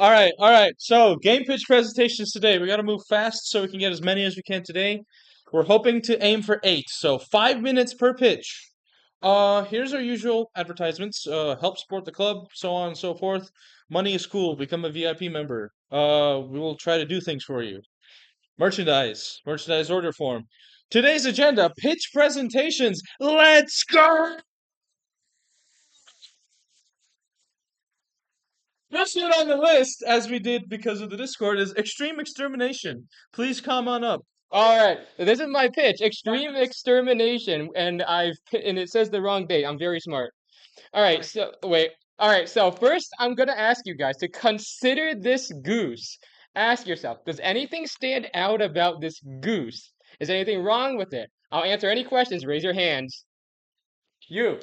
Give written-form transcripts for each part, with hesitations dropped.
All right. So, game pitch presentations today. We got to move fast so we can get as many as we can today. We're hoping to aim for 8, so 5 minutes per pitch. Here's our usual advertisements. Help support the club, so on and so forth. Money is cool. Become a VIP member. We will try to do things for you. Merchandise order form. Today's agenda: pitch presentations. Let's go. Just one on the list, as we did because of the Discord, is Extreme Extermination. Please come on up. All right, this is my pitch: Extreme Extermination, and and it says the wrong date. I'm very smart. All right, so wait. All right, so first I'm gonna ask you guys to consider this goose. Ask yourself, does anything stand out about this goose? Is anything wrong with it? I'll answer any questions. Raise your hands. You.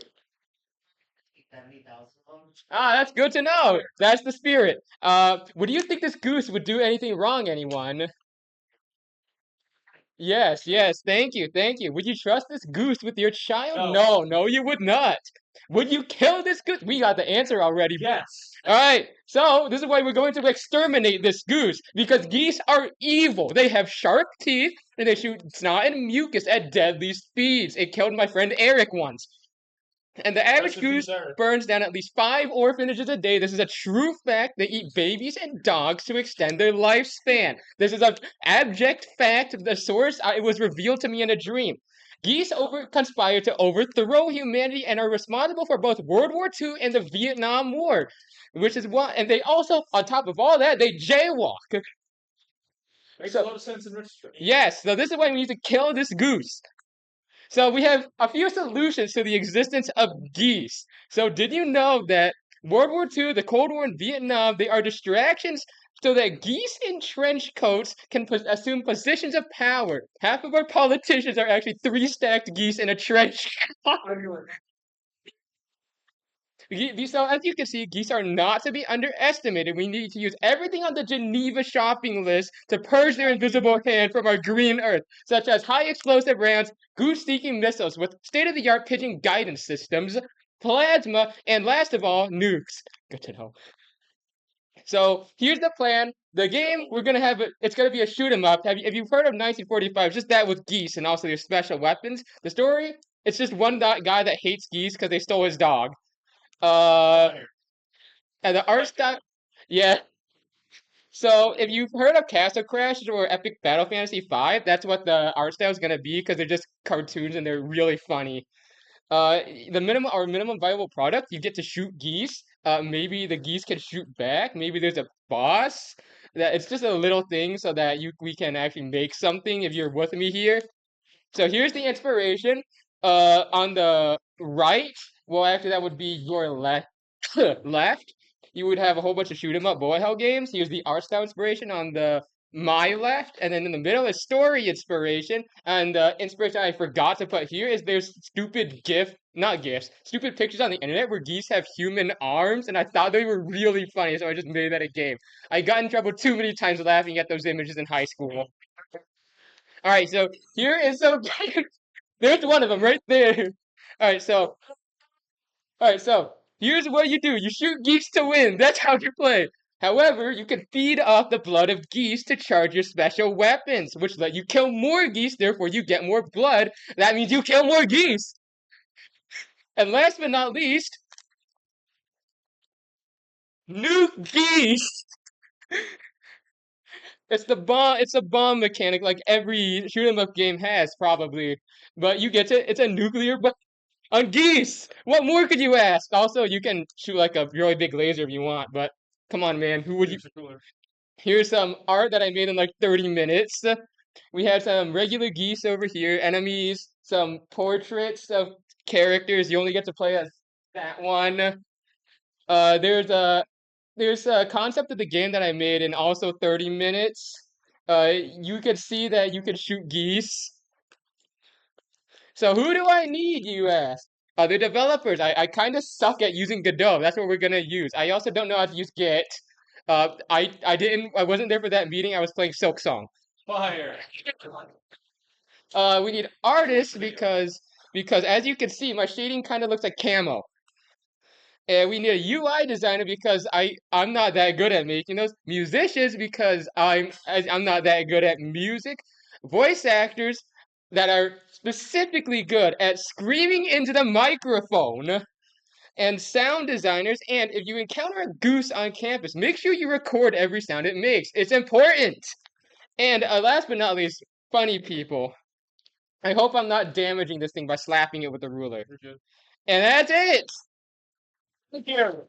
Ah, that's good to know. That's the spirit. Would you think this goose would do anything wrong, anyone? Yes, yes. Thank you, thank you. Would you trust this goose with your child? No. No, you would not. Would you kill this goose? We got the answer already. Yes. All right, so this is why we're going to exterminate this goose because geese are evil. They have sharp teeth and they shoot snot and mucus at deadly speeds. It killed my friend Eric once. And the average goose burns down at least 5 orphanages a day. This is a true fact. They eat babies and dogs to extend their lifespan. This is an abject fact. The source, it was revealed to me in a dream. Geese conspire to overthrow humanity and are responsible for both World War II and the Vietnam War, which is what. And they also, on top of all that, they jaywalk. Makes a lot of sense in retrospect. Yes, so this is why we need to kill this goose. So we have a few solutions to the existence of geese. So did you know that World War II, the Cold War in Vietnam, they are distractions so that geese in trench coats can assume positions of power. Half of our politicians are actually 3 stacked geese in a trench coat. So as you can see, geese are not to be underestimated. We need to use everything on the Geneva shopping list to purge their invisible hand from our green earth, such as high explosive rounds, goose-seeking missiles with state-of-the-art pigeon guidance systems, plasma, and last of all, nukes. Good to know. So here's the plan. The game we're gonna have it's gonna be a shoot 'em up. If you've heard of 1945, just that with geese and also their special weapons. The story, it's just one guy that hates geese because they stole his dog. Uh, and the art style, yeah. So if you've heard of Castle Crashers or Epic Battle Fantasy 5, that's what the art style is gonna be because they're just cartoons and they're really funny. The minimum viable product, you get to shoot geese. Maybe the geese can shoot back. Maybe there's a boss. That it's just a little thing so that we can actually make something if you're with me here. So here's the inspiration. On the right, well, actually that would be your left. left, you would have a whole bunch of shoot 'em up bullet hell games. Here's the art style inspiration on the my left, and then in the middle is story inspiration. And the inspiration I forgot to put here is there's stupid not gifs, stupid pictures on the internet where geese have human arms, and I thought they were really funny, so I just made that a game. I got in trouble too many times laughing at those images in high school. All right, so here is some. There's one of them right there. All right, so here's what you do. You shoot geese to win. That's how you play. However, you can feed off the blood of geese to charge your special weapons, which let you kill more geese, therefore you get more blood. That means you kill more geese. And last but not least, nuke geese. It's a bomb mechanic like every shoot 'em up game has, probably. But it's a nuclear on geese! What more could you ask? Also, you can shoot like a really big laser if you want, but come on, man. Who would you? Here's some art that I made in like 30 minutes. We have some regular geese over here, enemies, some portraits of characters. You only get to play as that one. There's a concept of the game that I made in also 30 minutes. You could see that you could shoot geese. So who do I need, you ask? Other developers. I kind of suck at using Godot. That's what we're gonna use. I also don't know how to use Git. I wasn't there for that meeting. I was playing Silk Song. Fire. We need artists because as you can see, my shading kind of looks like camo. And we need a UI designer because I'm not that good at making those. Musicians because I'm not that good at music. Voice actors that are specifically good at screaming into the microphone. And sound designers. And if you encounter a goose on campus, make sure you record every sound it makes. It's important. And last but not least, funny people. I hope I'm not damaging this thing by slapping it with a ruler. And that's it. Thank you.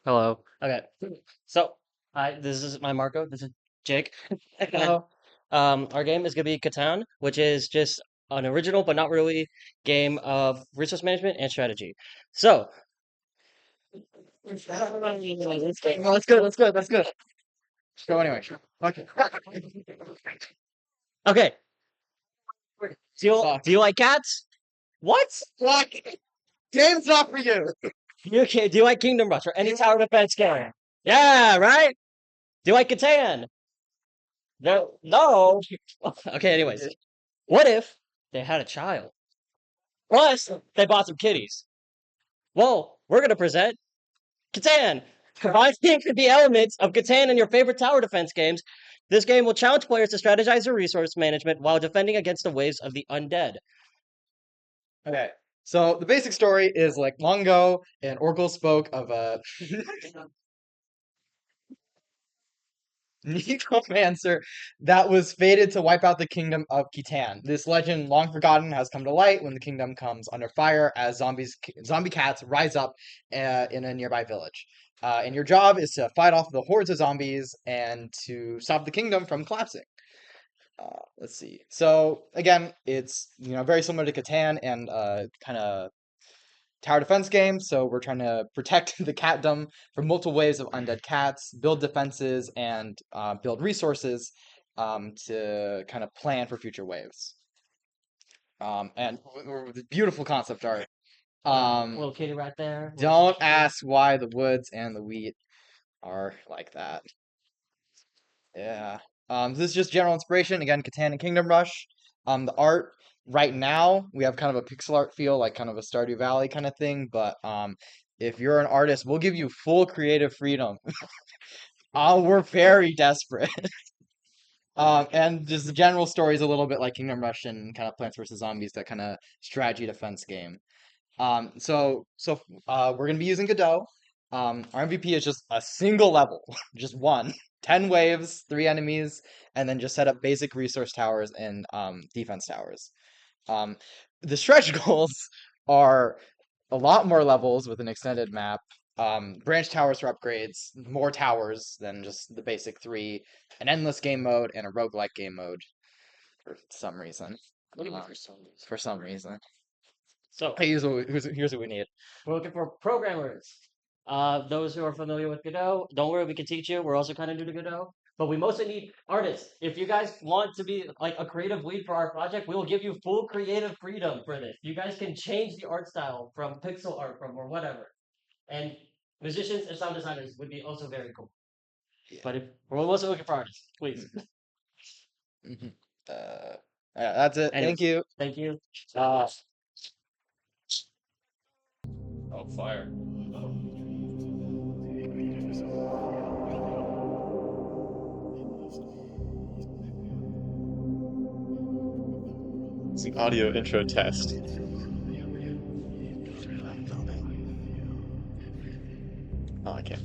Hello. Okay. So, hi, this is my Marco. This is Jake. Hello. Our game is gonna be Catan, which is just an original but not really game of resource management and strategy. So, let's go. Let's go. Go anyway. Okay. Okay. Do you like cats? What? Fuck. Game's not for you. Do you like Kingdom Rush or any tower defense game? Yeah, right? Do you like Catan? No. No. Okay, anyways. What if they had a child? Plus, they bought some kitties. Well, we're going to present Catan. Combining the elements of Catan and your favorite tower defense games, this game will challenge players to strategize their resource management while defending against the waves of the undead. Okay, so the basic story is like long ago, an oracle spoke of a necromancer that was fated to wipe out the kingdom of Kitan. This legend, long forgotten, has come to light when the kingdom comes under fire as zombie cats rise up in a nearby village. And your job is to fight off the hordes of zombies and to stop the kingdom from collapsing. Let's see. So again, it's very similar to Catan and kind of tower defense game. So we're trying to protect the catdom from multiple waves of undead cats, build defenses, and build resources to kind of plan for future waves. And with beautiful concept art. Little kitty right there. Don't ask why the woods and the wheat are like that. Yeah. This is just general inspiration. Again, Catan and Kingdom Rush. The art right now we have kind of a pixel art feel, like kind of a Stardew Valley kind of thing. But if you're an artist, we'll give you full creative freedom. We're very desperate. And just the general story is a little bit like Kingdom Rush and kind of Plants vs Zombies, that kind of strategy defense game. So we're gonna be using Godot. Our MVP is just a single level, just one. 10 waves, 3 enemies, and then just set up basic resource towers and defense towers. The stretch goals are a lot more levels with an extended map, branch towers for upgrades, more towers than just the basic 3, an endless game mode, and a roguelike game mode for some reason. For some reason. So, Here's what we need. we're looking for programmers. Those who are familiar with Godot, don't worry, we can teach you. We're also kind of new to Godot. But we mostly need artists. If you guys want to be like a creative lead for our project, we will give you full creative freedom for this. You guys can change the art style from pixel art or whatever. And musicians and sound designers would be also very cool. Yeah. But if we're mostly looking for artists, please. Mm-hmm. Yeah, that's it. Anyways, Thank you. Thank you. Oh, fire. It's an audio intro test. Oh, I can't.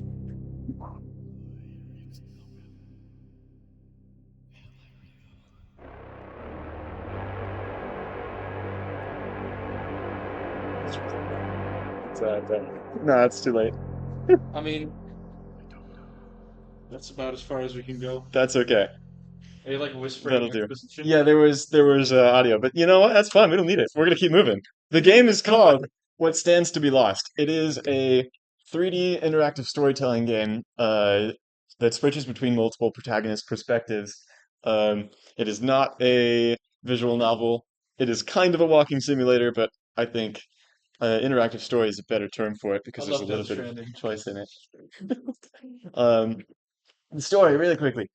No, it's too late. I mean, that's about as far as we can go. That's okay. Are you like whispering That'll do. exposition? Yeah, there was audio, but you know what? That's fine. We don't need it. We're gonna keep moving. The game is called What Stands to Be Lost. It is a 3D interactive storytelling game that switches between multiple protagonist perspectives. It is not a visual novel. It is kind of a walking simulator, but I think interactive story is a better term for it because I there's a love little Death bit of Stranding. choice in it. The story, really quickly.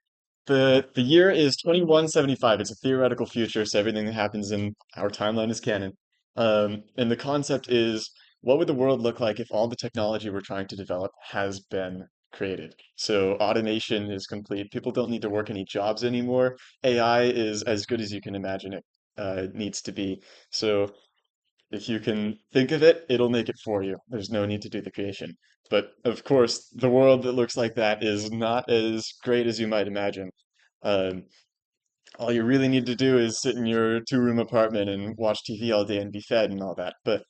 The year is 2175. It's a theoretical future, so everything that happens in our timeline is canon. And the concept is what would the world look like if all the technology we're trying to develop has been created? So automation is complete. People don't need to work any jobs anymore. AI is as good as you can imagine it needs to be. So if you can think of it, it'll make it for you. There's no need to do the creation. But of course, the world that looks like that is not as great as you might imagine. Um, all you really need to do is sit in your two-room apartment and watch TV all day and be fed and all that. But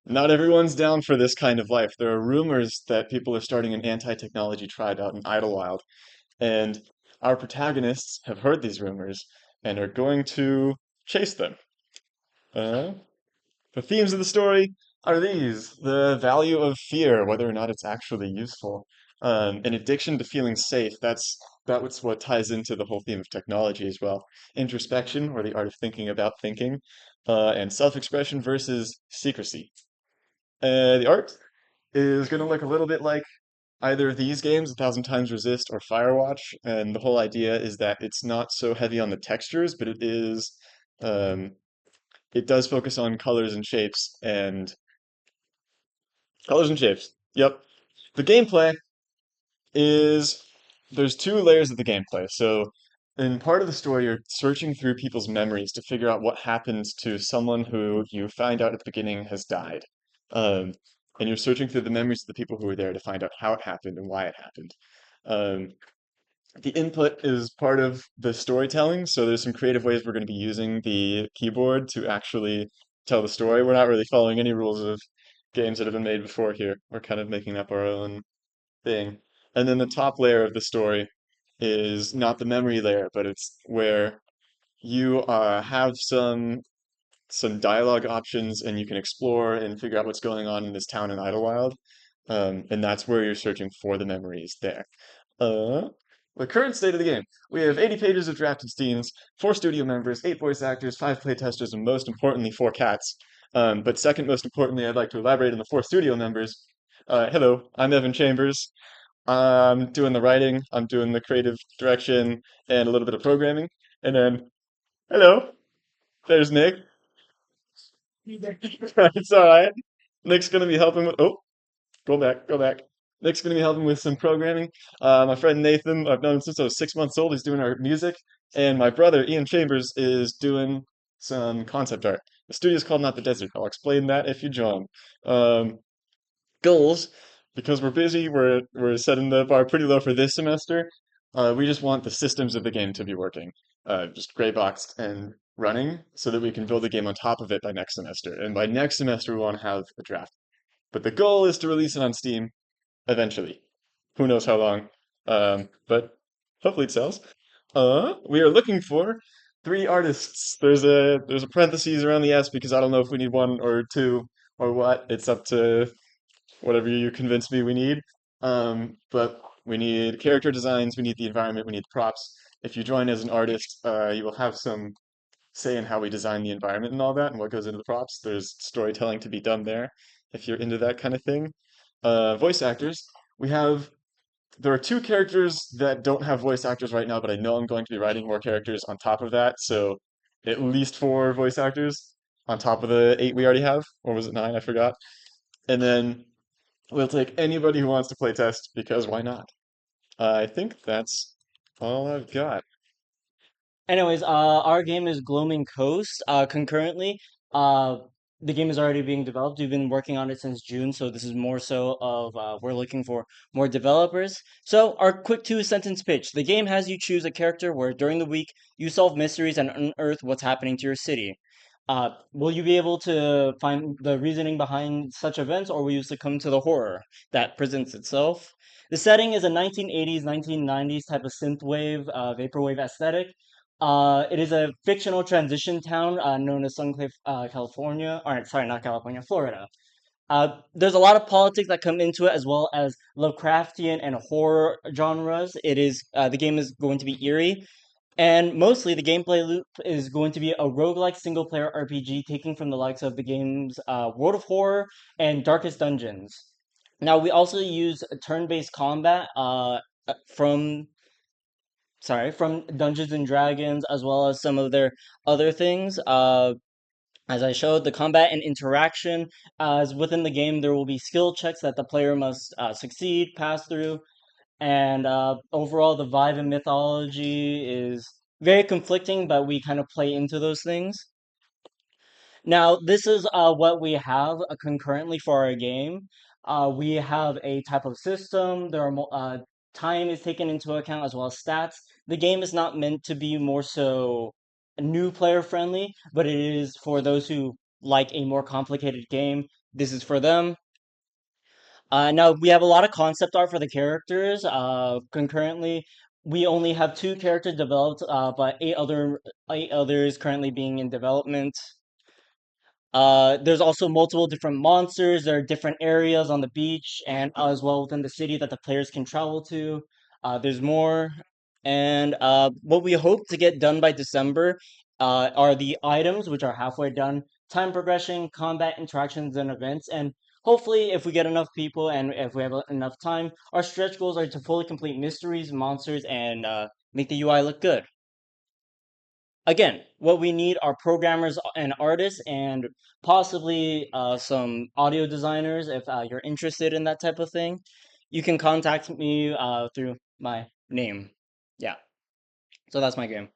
not everyone's down for this kind of life. There are rumors that people are starting an anti-technology tribe out in Idlewild, and our protagonists have heard these rumors and are going to chase them. Uh, the themes of the story are these: the value of fear, whether or not it's actually useful, an addiction to feeling safe. That's what ties into the whole theme of technology as well. Introspection, or the art of thinking about thinking, and self-expression versus secrecy. The art is going to look a little bit like either of these games, A Thousand Times Resist or Firewatch, and the whole idea is that it's not so heavy on the textures, but um, it does focus on colors and shapes. Yep. The gameplay is there's two layers of the gameplay. So in part of the story, you're searching through people's memories to figure out what happened to someone who you find out at the beginning has died. Um, and you're searching through the memories of the people who were there to find out how it happened and why it happened. Um, the input is part of the storytelling, so there's some creative ways we're going to be using the keyboard to actually tell the story. We're not really following any rules of games that have been made before here. We're kind of making up our own thing. And then the top layer of the story is not the memory layer, but it's where you have some dialogue options and you can explore and figure out what's going on in this town in Idlewild. And that's where you're searching for the memories there. Uh, the current state of the game. We have 80 pages of drafted scenes, 4 studio members, 8 voice actors, 5 playtesters, and most importantly, 4 cats. But second most importantly, I'd like to elaborate on the 4 studio members. Hello, I'm Evan Chambers. I'm doing the writing, I'm doing the creative direction, and a little bit of programming. And then, hello, there's Nick. It's all right. Nick's gonna be helping with. Oh, go back, go back. Nick's gonna be helping with some programming. My friend Nathan, I've known him since I was 6 months old. He's doing our music, and my brother Ian Chambers is doing some concept art. The studio's called Not the Desert. I'll explain that if you join. Um, Goals, because we're busy, we're setting the bar pretty low for this semester. We just want the systems of the game to be working, just gray boxed and running, so that we can build the game on top of it by next semester. And by next semester, we want to have a draft. But the goal is to release it on Steam eventually. Who knows how long? But hopefully it sells. We are looking for 3 artists. There's a parentheses around the S because I don't know if we need 1 or 2 or what. It's up to whatever you convince me we need. But we need character designs, we need the environment, we need props. If you join as an artist, you will have some say in how we design the environment and all that and what goes into the props. There's storytelling to be done there if you're into that kind of thing. Voice actors, we have there are 2 characters that don't have voice actors right now, but I know I'm going to be writing more characters on top of that, so at least 4 voice actors on top of the 8 we already have, or was it 9? I forgot. And then we'll take anybody who wants to play test because why not? I think that's all I've got. Anyways, our game is Gloaming Coast. Concurrently, the game is already being developed. We've been working on it since June, so this is more so of we're looking for more developers. So, our quick 2 sentence pitch: the game has you choose a character where during the week you solve mysteries and unearth what's happening to your city. Will you be able to find the reasoning behind such events, or will you succumb to the horror that presents itself? The setting is a 1980s, 1990s type of synthwave, vaporwave aesthetic. It is a fictional transition town known as Suncliffe, California. Or sorry, not California, Florida. There's a lot of politics that come into it, as well as Lovecraftian and horror genres. The game is going to be eerie, and mostly the gameplay loop is going to be a roguelike single-player RPG, taking from the likes of the games World of Horror and Darkest Dungeons. Now we also use turn-based combat from from Dungeons and Dragons, as well as some of their other things. As I showed, the combat and interaction, as within the game, there will be skill checks that the player must succeed, pass through, and overall, the vibe and mythology is very conflicting, but we kind of play into those things. Now, this is what we have concurrently for our game. We have a type of system. Time is taken into account as well as stats. The game is not meant to be more so new player friendly, but it is for those who like a more complicated game. This is for them. Now we have a lot of concept art for the characters. Concurrently, we only have 2 characters developed, but 8 others currently being in development. There's also multiple different monsters. There are different areas on the beach and as well within the city that the players can travel to. There's more. And what we hope to get done by December are the items, which are halfway done, time progression, combat interactions, and events. And hopefully, if we get enough people and if we have enough time, our stretch goals are to fully complete mysteries, monsters, and make the UI look good. Again, what we need are programmers and artists and possibly some audio designers if you're interested in that type of thing. You can contact me through my name. Yeah. So that's my game.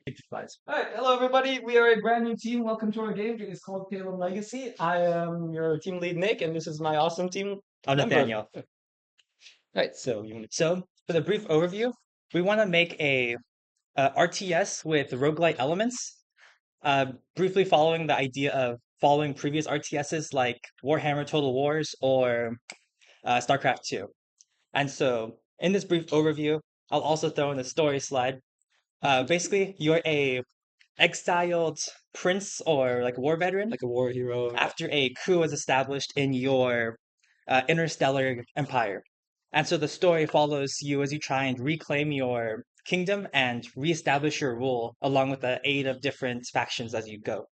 Alright, hello everybody. We are a brand new team. Welcome to our game. It is called Caelum Legacy. I am your team lead, Nick, and this is my awesome team. I'm member. Nathaniel. Right, so you want So, for the brief overview, we want to make a RTS with roguelite elements, briefly following the idea of following previous RTSs like Warhammer Total Wars or StarCraft 2. And so, in this brief overview, I'll also throw in a story slide. Basically, you're a exiled prince or like war veteran like a war hero. after a coup is established in your interstellar empire. And so the story follows you as you try and reclaim your kingdom and reestablish your rule along with the aid of different factions as you go.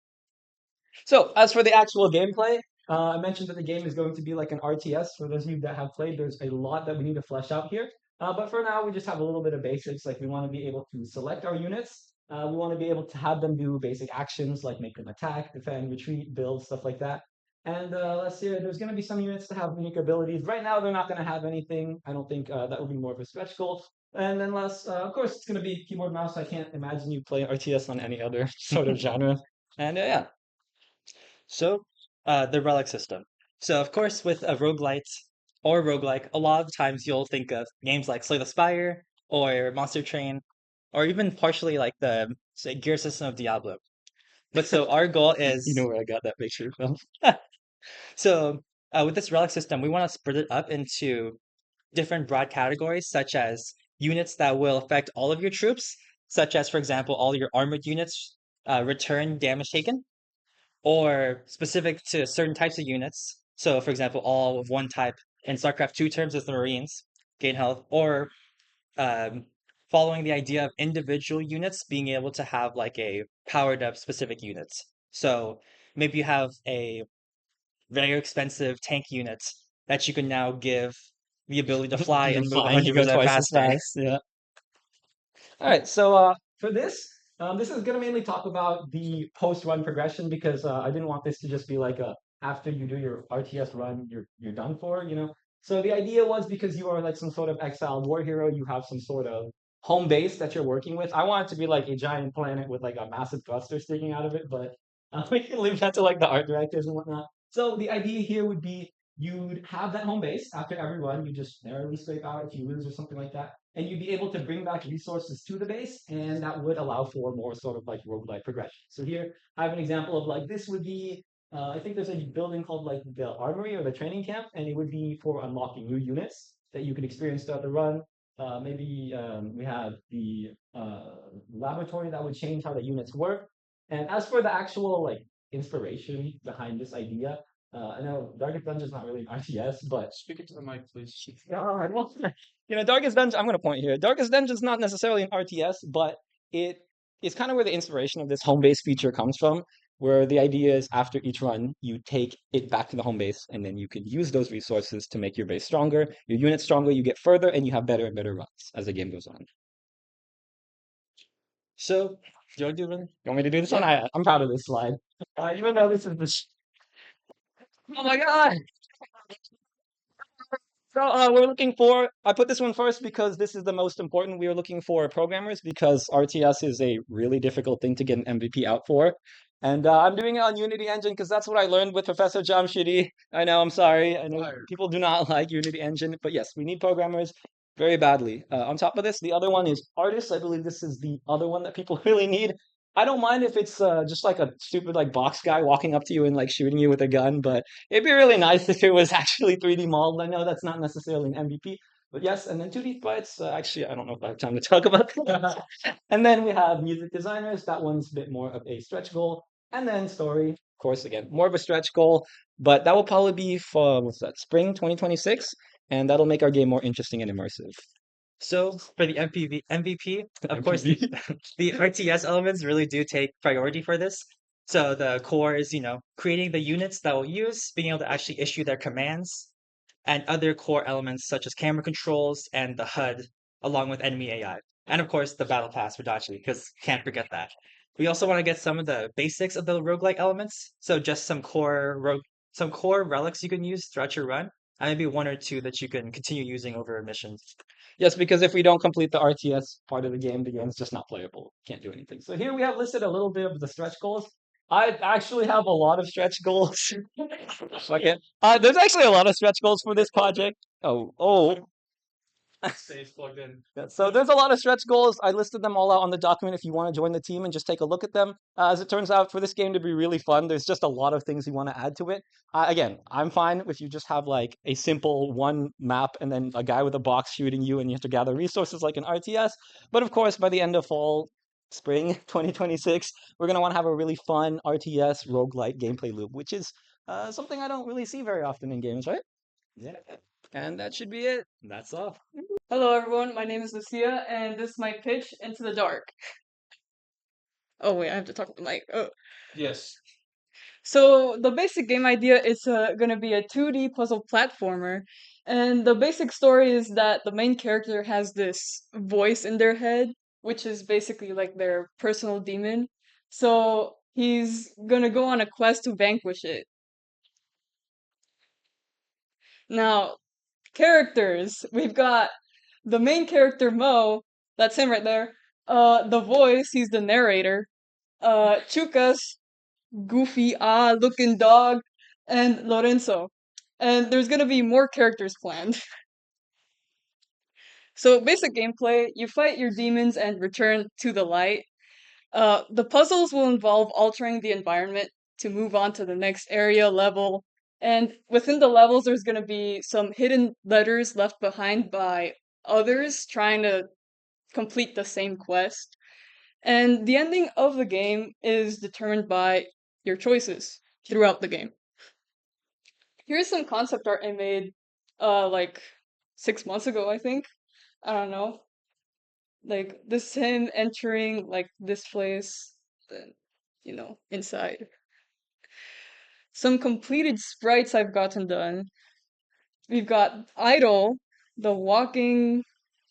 So, as for the actual gameplay, I mentioned that the game is going to be like an RTS. For those of you that have played, there's a lot that we need to flesh out here. But for now, we just have a little bit of basics. Like we want to be able to select our units. We want to be able to have them do basic actions like make them attack, defend, retreat, build, stuff like that. And let's see, there's going to be some units that have unique abilities. Right now, they're not going to have anything. I don't think that would be more of a stretch goal. And then less, of course, it's going to be keyboard mouse. I can't imagine you play RTS on any other sort of genre. And yeah. So, the relic system. So, of course, with a roguelite or roguelike, a lot of times you'll think of games like Slay the Spire or Monster Train, or even partially like the say, gear system of Diablo. But so our goal is You know where I got that picture from. so with this relic system, we want to split it up into different broad categories, such as units that will affect all of your troops, such as, for example, all your armored units return damage taken, or specific to certain types of units. So, for example, all of one type in StarCraft 2 terms is the Marines gain health, or um, following the idea of individual units being able to have like a powered up specific units. So maybe you have a very expensive tank unit that you can now give the ability to fly You and can move fly and you go 100% twice as faster. fast. Yeah. All right. So for this, this is going to mainly talk about the post-run progression because I didn't want this to just be like a after you do your RTS run, you're done for, you know. So the idea was because you are like some sort of exiled war hero, you have some sort of home base that you're working with. I want it to be like a giant planet with like a massive thruster sticking out of it, but we can leave that to like the art directors and whatnot. So the idea here would be you'd have that home base after every run. You just narrowly scrape out if you lose or something like that, and you'd be able to bring back resources to the base, and that would allow for more sort of like roguelike progression. So here I have an example of like this would be. I think there's a building called like the armory or the training camp, and it would be for unlocking new units that you could experience throughout the run. Maybe we have the laboratory that would change how the units work. And as for the actual like inspiration behind this idea, I know Darkest Dungeon is not really an RTS, but Speak into the mic, please. God, well, you know, Darkest Dungeon. I'm going to point here. Darkest Dungeon is not necessarily an RTS, but it is kind of where the inspiration of this home base feature comes from. Where the idea is after each run, you take it back to the home base, and then you can use those resources to make your base stronger, your unit stronger. You get further, and you have better and better runs as the game goes on. So, Do you want to do this? You want me to do this one? I'm proud of this slide. Even though this is oh my god. So we're looking for. I put this one first because this is the most important. We are looking for programmers because RTS is a really difficult thing to get an MVP out for, and I'm doing it on Unity Engine because that's what I learned with Professor Jamshidi. I know. I'm sorry. I know people do not like Unity Engine, but yes, we need programmers very badly. On top of this, the other one is artists. I believe this is the other one that people really need. I don't mind if it's just like a stupid like box guy walking up to you and like shooting you with a gun, but it'd be really nice if it was actually 3D modeled. I know that's not necessarily an MVP, but yes. And then 2D sprites. Actually, I don't know if I have time to talk about that. And then we have music designers. That one's a bit more of a stretch goal. And then story, of course, again, more of a stretch goal, but that will probably be for what's that, spring 2026, and that'll make our game more interesting and immersive. So for the MVP, of course, the RTS elements really do take priority for this. So the core is, creating the units that will use, being able to actually issue their commands, and other core elements such as camera controls and the HUD, along with enemy AI. And of course, the battle pass for Dachi, because can't forget that. We also want to get some of the basics of the roguelike elements. So just some core relics you can use throughout your run, and maybe one or two that you can continue using over missions. Yes, because if we don't complete the RTS part of the game is just not playable. Can't do anything. So here we have listed a little bit of the stretch goals. I actually have a lot of stretch goals. Fuck it. There's actually a lot of stretch goals for this project. Oh. Stays plugged in. Yeah, so there's a lot of stretch goals. I listed them all out on the document if you want to join the team and just take a look at them. As it turns out, for this game to be really fun, there's just a lot of things you want to add to it. Again, I'm fine if you just have like a simple one map and then a guy with a box shooting you and you have to gather resources like an RTS. But of course, by the end of spring 2026, we're going to want to have a really fun RTS roguelike gameplay loop, which is something I don't really see very often in games, right? Yeah. And that should be it. That's all. Hello everyone, my name is Lucia, and this is my pitch Into the Dark. Oh wait, I have to talk to the mic. Oh. Yes. So the basic game idea is gonna be a 2D puzzle platformer, and the basic story is that the main character has this voice in their head, which is basically like their personal demon. So he's gonna go on a quest to vanquish it. Now, characters, we've got the main character Mo, that's him right there. The voice, he's the narrator. Chukas, goofy, looking dog, and Lorenzo. And there's gonna be more characters planned. So basic gameplay, you fight your demons and return to the light. The puzzles will involve altering the environment to move on to the next area level. And within the levels, there's gonna be some hidden letters left behind by others trying to complete the same quest. And the ending of the game is determined by your choices throughout the game. Here's some concept art I made like 6 months ago, I think. I don't know. Like this him entering like this place, then inside. Some completed sprites I've gotten done. We've got idle, the walking,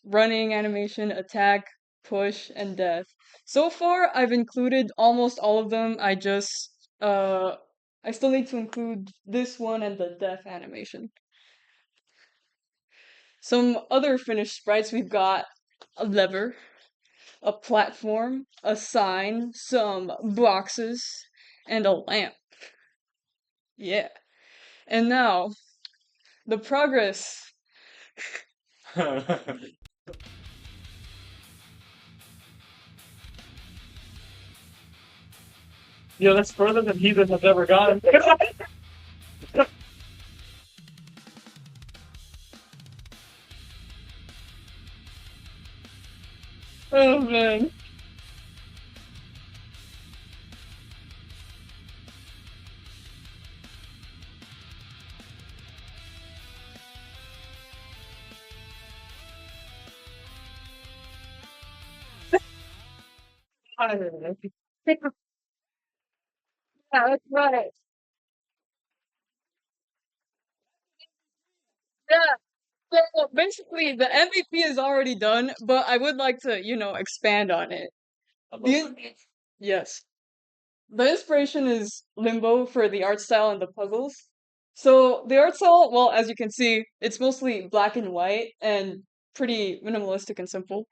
running animation, attack, push, and death. So far, I've included almost all of them. I still need to include this one and the death animation. Some other finished sprites, we've got a lever, a platform, a sign, some boxes, and a lamp. Yeah. And now, the progress. Yo, that's further than Heathen has ever gone. Oh man. Yeah, that's right. Yeah. So basically, the MVP is already done, but I would like to, expand on it. Yes. the inspiration is Limbo for the art style and the puzzles. So the art style, well, as you can see, it's mostly black and white and pretty minimalistic and simple.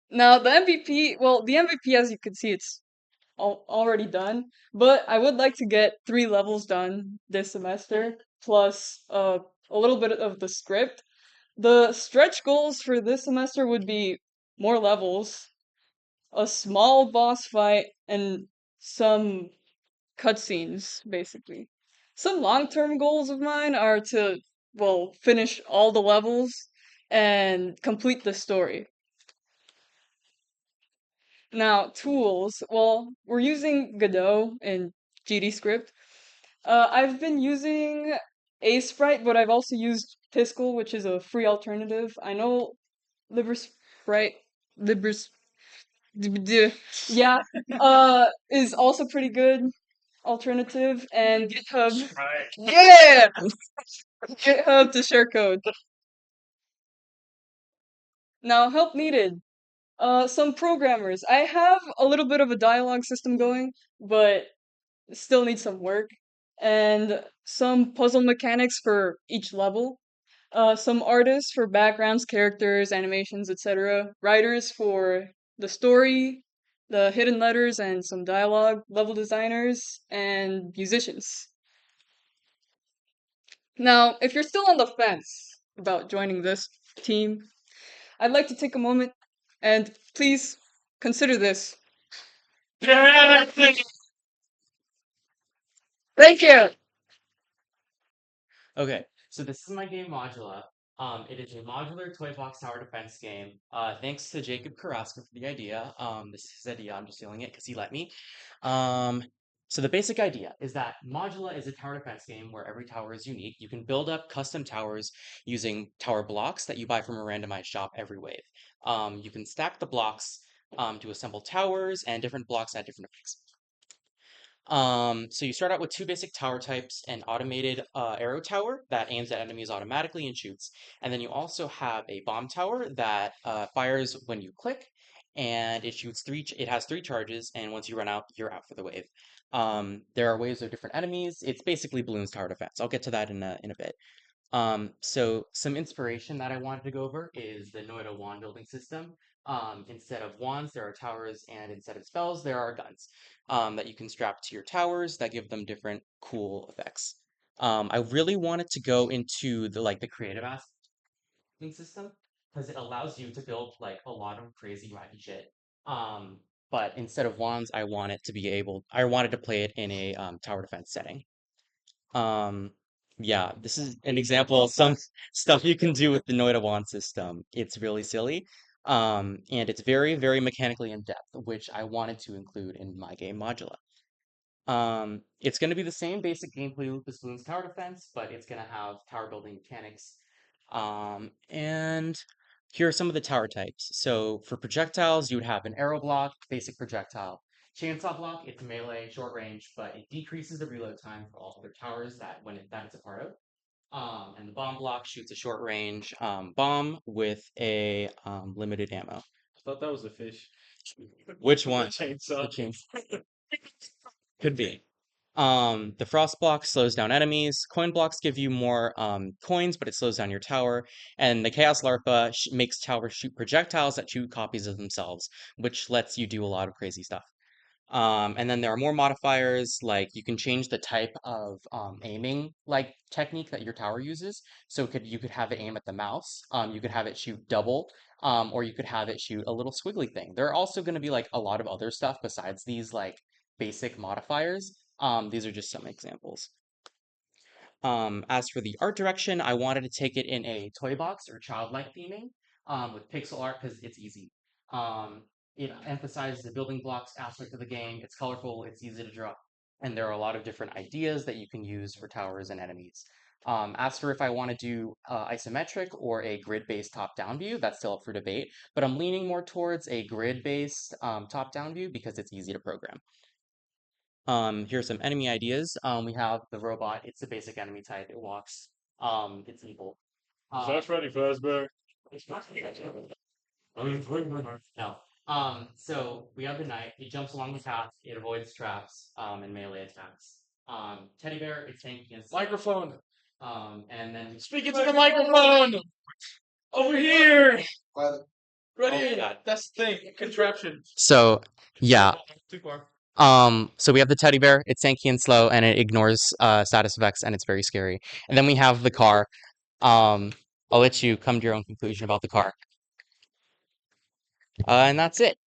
Now the MVP, well, the MVP, as you can see, it's already done, but I would like to get 3 levels done this semester, plus a little bit of the script. The stretch goals for this semester would be more levels, a small boss fight, and some cutscenes, basically. Some long-term goals of mine are to, well, finish all the levels and complete the story. Now, tools. Well, we're using Godot in GDScript. I've been using Sprite, but I've also used Piskel, which is a free alternative. I know LibreSprite, Libres, yeah, is also pretty good alternative, and GitHub, yeah, GitHub to share code. Now, help needed. Some programmers. I have a little bit of a dialogue system going, but still need some work. And some puzzle mechanics for each level. Some artists for backgrounds, characters, animations, etc. Writers for the story, the hidden letters, and some dialogue. Level designers, and musicians. Now, if you're still on the fence about joining this team, I'd like to take a moment and please consider this. Thank you. Okay, so this is my game Modula. It is a modular toy box tower defense game. Thanks to Jacob Carrasco for the idea. This is his idea. I'm just stealing it because he let me. So the basic idea is that Modula is a tower defense game where every tower is unique. You can build up custom towers using tower blocks that you buy from a randomized shop every wave. You can stack the blocks to assemble towers, and different blocks add different effects. So you start out with 2 basic tower types, an automated arrow tower that aims at enemies automatically and shoots. And then you also have a bomb tower that fires when you click, and it shoots it has 3 charges, and once you run out, you're out for the wave. There are waves of different enemies. It's basically Bloons tower defense. I'll get to that in a bit. So some inspiration that I wanted to go over is the Noida wand building system. Instead of wands, there are towers, and instead of spells, there are guns that you can strap to your towers that give them different cool effects. I really wanted to go into the creative aspect system because it allows you to build like a lot of crazy wacky shit. But instead of wands, I wanted to play it in a tower defense setting. Yeah, this is an example of some stuff you can do with the Noida wand system. It's really silly. And it's very, very mechanically in depth, which I wanted to include in my game Modula. It's going to be the same basic gameplay loop as Bloons Tower Defense, but it's going to have tower building mechanics. And here are some of the tower types. So for projectiles, you would have an arrow block, basic projectile. Chainsaw block, it's melee, short range, but it decreases the reload time for all other towers that it's a part of. And the bomb block shoots a short range bomb with a limited ammo. I thought that was a fish. Which one? Chainsaw. The chainsaw. Could be. The frost block slows down enemies. Coin blocks give you more coins, but it slows down your tower. And the chaos larpa makes towers shoot projectiles that shoot copies of themselves, which lets you do a lot of crazy stuff. And then there are more modifiers, like you can change the type of aiming technique that your tower uses. So you could have it aim at the mouse, you could have it shoot double, or you could have it shoot a little squiggly thing. There are also going to be like a lot of other stuff besides these like basic modifiers. These are just some examples. As for the art direction, I wanted to take it in a toy box or childlike theming with pixel art because it's easy. It emphasizes the building blocks aspect of the game. It's colorful, it's easy to draw, and there are a lot of different ideas that you can use for towers and enemies. As for if I want to do isometric or a grid-based top-down view, that's still up for debate, but I'm leaning more towards a grid-based top-down view because it's easy to program. Here's some enemy ideas. We have the robot. It's a basic enemy type. It walks. It's evil. Is that Freddy Fazbear? No. So we have the knight. He jumps along the path. It avoids traps and melee attacks. Teddy bear, it's tanky and slow. Microphone. And then Speak into the microphone. Over here. Ready? God. That's the thing. Contraption. So yeah. Too far. So we have the teddy bear. It's tanky and slow, and it ignores status effects, and it's very scary. And then we have the car. I'll let you come to your own conclusion about the car. And that's it.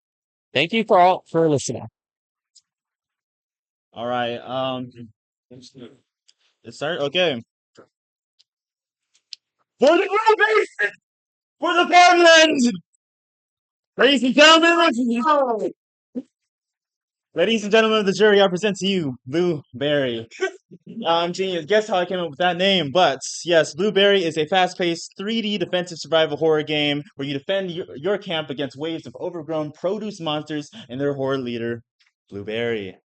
Thank you for listening. All right. Let's start. Okay. For the Blue Basin! For the farmlands! Ladies and gentlemen, ladies and gentlemen of the jury, I present to you Blueberry. I'm genius. Guess how I came up with that name? But yes, Blueberry is a fast-paced 3D defensive survival horror game where you defend your camp against waves of overgrown produce monsters and their horror leader, Blueberry.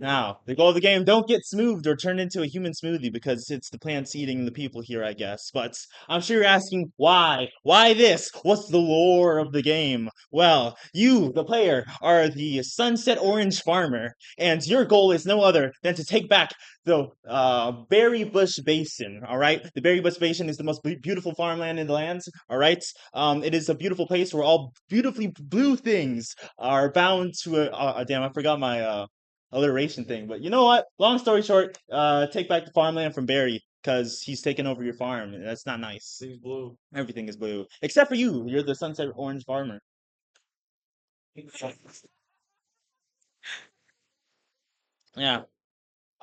Now, the goal of the game, don't get smoothed or turned into a human smoothie because it's the plants eating the people here, I guess. But I'm sure you're asking, why? Why this? What's the lore of the game? Well, you, the player, are the Sunset Orange farmer, and your goal is no other than to take back the Berry Bush Basin, all right? The Berry Bush Basin is the most beautiful farmland in the lands, all right? It is a beautiful place where all beautifully blue things are bound to a damn, I forgot my alliteration thing. But you know what? Long story short, take back the farmland from Barry because he's taking over your farm. That's not nice. Thing's blue. Everything is blue except for you. You're the Sunset Orange farmer. Yeah.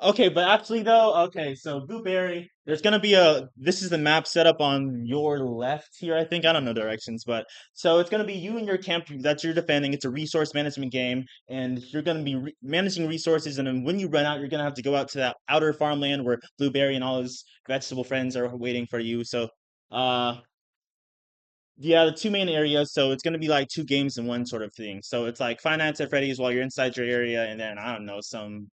Okay, but actually though, okay, so Blueberry, there's gonna be this is the map set up on your left here, I think. I don't know directions, but so it's gonna be you and your camp that you're defending. It's a resource management game, and you're gonna be managing resources, and then when you run out, you're gonna have to go out to that outer farmland where Blueberry and all his vegetable friends are waiting for you. So, uh, yeah, the two main areas, so it's gonna be like two games in one sort of thing. So it's like Finance at Freddy's while you're inside your area, and then I don't know, some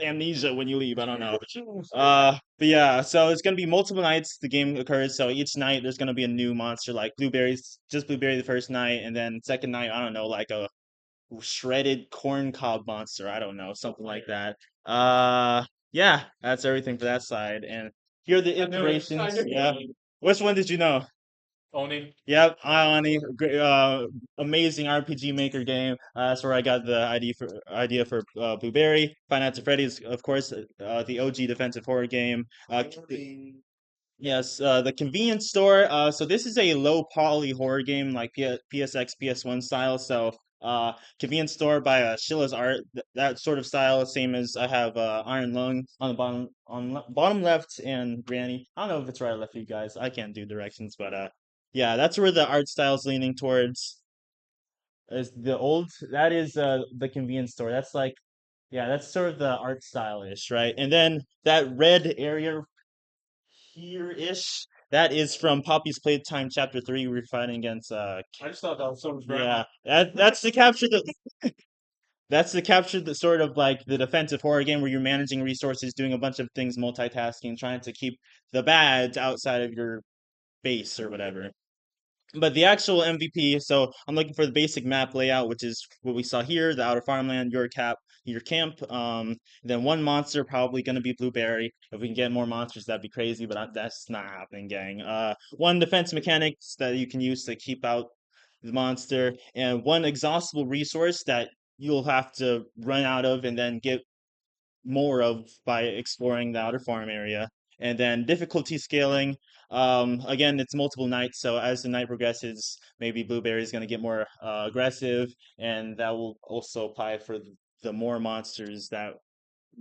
amnesia when you leave. I don't know. But yeah, so it's gonna be multiple nights the game occurs. So each night there's gonna be a new monster, like blueberries, just blueberry the first night, and then second night, I don't know, like a shredded corn cob monster. I don't know, something like that. Yeah, that's everything for that side. And here are the inspirations. Yeah. Which one did you know? Oni. Yep, Ioni, great, amazing RPG Maker game. That's where I got the idea for Blueberry. Five Nights at Freddy's, of course, the OG defensive horror game. Yes, the convenience store. So this is a low poly horror game like PSX, PS1 style. So convenience store by Shilla's Art. That sort of style, same as I have Iron Lung on the bottom left and Granny. I don't know if it's right or left for you guys. I can't do directions, but yeah, that's where the art style's leaning towards. Is the old that is the convenience store. That's like yeah, that's sort of the art style-ish, right? And then that red area here-ish. That is from Poppy's Playtime Chapter 3. We're fighting against I just thought that was someone's yeah. grandma. That's to capture the sort of like the defensive horror game where you're managing resources, doing a bunch of things, multitasking, trying to keep the bads outside of your base or whatever. But the actual MVP, so I'm looking for the basic map layout, which is what we saw here, the outer farmland, your camp. Then one monster, probably going to be Blueberry. If we can get more monsters, that'd be crazy, but that's not happening, gang. One defense mechanics that you can use to keep out the monster, and one exhaustible resource that you'll have to run out of and then get more of by exploring the outer farm area. And then difficulty scaling. Again, it's multiple nights, so as the night progresses, maybe Blueberry is going to get more aggressive, and that will also apply for the more monsters that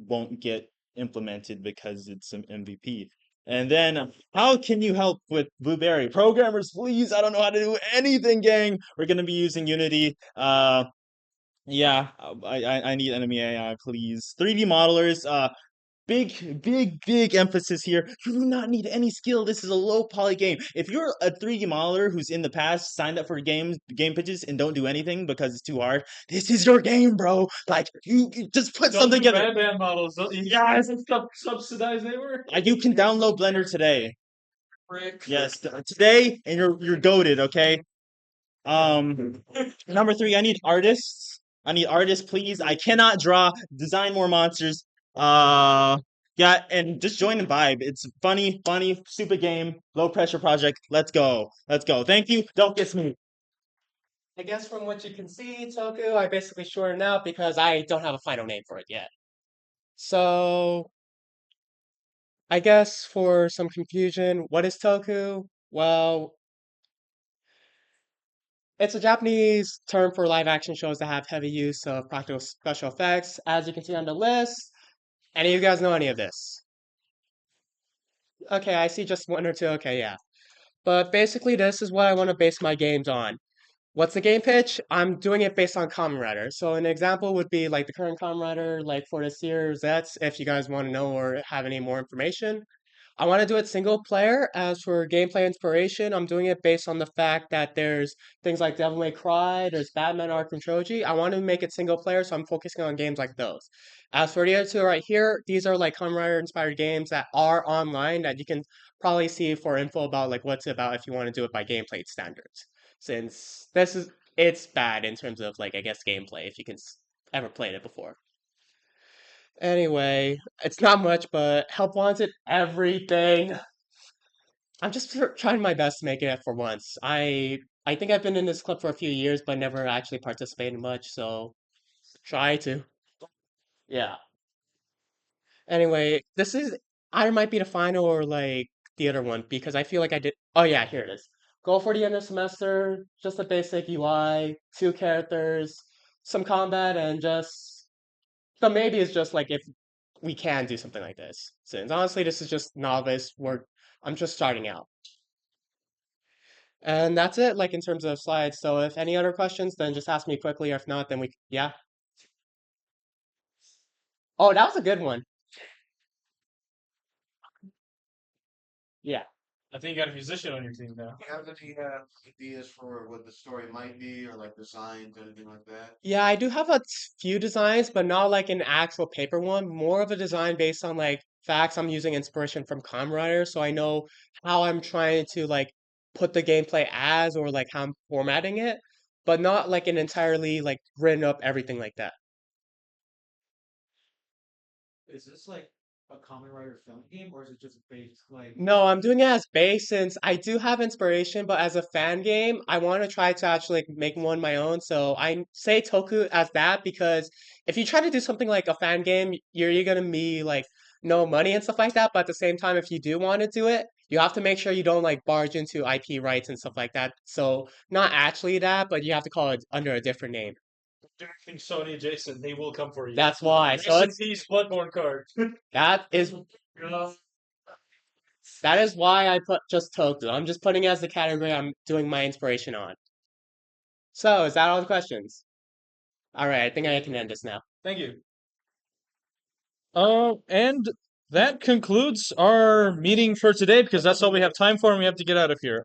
won't get implemented because it's an MVP. And then, how can you help with Blueberry? Programmers, please! I don't know how to do anything, gang. We're going to be using Unity. Yeah, I need enemy AI, please. 3D modelers, big emphasis here. You do not need any skill. This is a low poly game. If you're a 3D modeler who's in the past signed up for game pitches and don't do anything because it's too hard, this is your game, bro. Like you just put something together. Band models. Yeah, Subsidized they were. you can download Blender today. Frick. Yes, today, and you're goated. Okay. Number 3, I need artists. I need artists, please. I cannot draw. Design more monsters. Yeah, and just join the vibe. It's funny, stupid game, low pressure project. Let's go. Thank you. Don't kiss me. I guess from what you can see, Toku, I basically shortened out because I don't have a final name for it yet. So, I guess for some confusion, what is Toku? Well, it's a Japanese term for live action shows that have heavy use of practical special effects. As you can see on the list, any of you guys know any of this? Okay, I see just one or two. Okay, yeah. But basically, this is what I want to base my games on. What's the game pitch? I'm doing it based on Kamen Rider. So an example would be like the current Kamen Rider, like for this year's, that's if you guys want to know or have any more information. I want to do it single player. As for gameplay inspiration, I'm doing it based on the fact that there's things like Devil May Cry, there's Batman Arkham Trilogy. I want to make it single player, so I'm focusing on games like those. As for the other two right here, these are like Kamen Rider inspired games that are online that you can probably see for info about like what's it about if you want to do it by gameplay standards. Since it's bad in terms of like I guess gameplay if you can ever played it before. Anyway, it's not much, but help wanted everything. I'm just trying my best to make it for once. I think I've been in this club for a few years, but never actually participated much, so try to. Yeah. Anyway, this is either might be the final or like the other one because I feel like I did. Oh yeah, here it is. Goal for the end of semester, just a basic UI, 2 characters, some combat, and just but maybe it's just like if we can do something like this. Since honestly, this is just novice work. I'm just starting out. And that's it, like in terms of slides. So if any other questions, then just ask me quickly. Or if not, then yeah. Oh, that was a good one. Yeah. I think you got a musician on your team now. Do you have any ideas for what the story might be, or like designs, anything like that? Yeah, I do have a few designs, but not like an actual paper one. More of a design based on like facts. I'm using inspiration from Kamen Rider, so I know how I'm trying to like put the gameplay as or like how I'm formatting it, but not like an entirely like written up everything like that. Is this like a Kamen Rider film game, or is it just based like? No, I'm doing it as base since I do have inspiration, but as a fan game, I want to try to actually like, make one my own. So I say Toku as that because if you try to do something like a fan game, you're gonna be like no money and stuff like that. But at the same time, if you do want to do it, you have to make sure you don't like barge into IP rights and stuff like that. So not actually that, but you have to call it under a different name. Anything Sony adjacent, they will come for you. That's why. So Rest in it's peace, Bloodborne card. that is that is why I put just Toku. I'm just putting it as the category I'm doing my inspiration on. So, is that all the questions? Alright, I think I can end this now. Thank you. And that concludes our meeting for today because that's all we have time for and we have to get out of here.